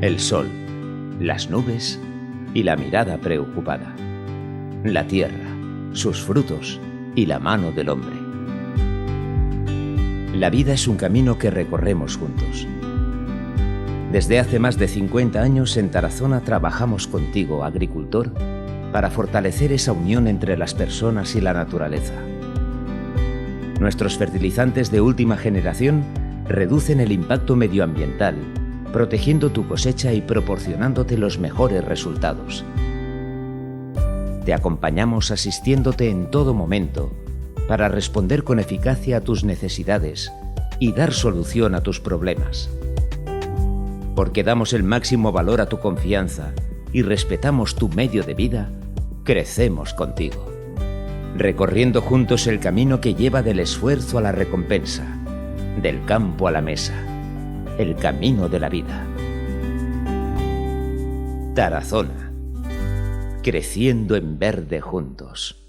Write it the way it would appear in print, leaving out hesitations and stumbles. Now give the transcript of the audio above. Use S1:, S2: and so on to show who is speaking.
S1: El sol, las nubes y la mirada preocupada. La tierra, sus frutos y la mano del hombre. La vida es un camino que recorremos juntos. Desde hace más de 50 años en Tarazona trabajamos contigo, agricultor, para fortalecer esa unión entre las personas y la naturaleza. Nuestros fertilizantes de última generación reducen el impacto medioambiental, protegiendo tu cosecha y proporcionándote los mejores resultados. Te acompañamos asistiéndote en todo momento para responder con eficacia a tus necesidades y dar solución a tus problemas. Porque damos el máximo valor a tu confianza y respetamos tu medio de vida, crecemos contigo, recorriendo juntos el camino que lleva del esfuerzo a la recompensa, del campo a la mesa, el camino de la vida. Tarazona, creciendo en verde juntos.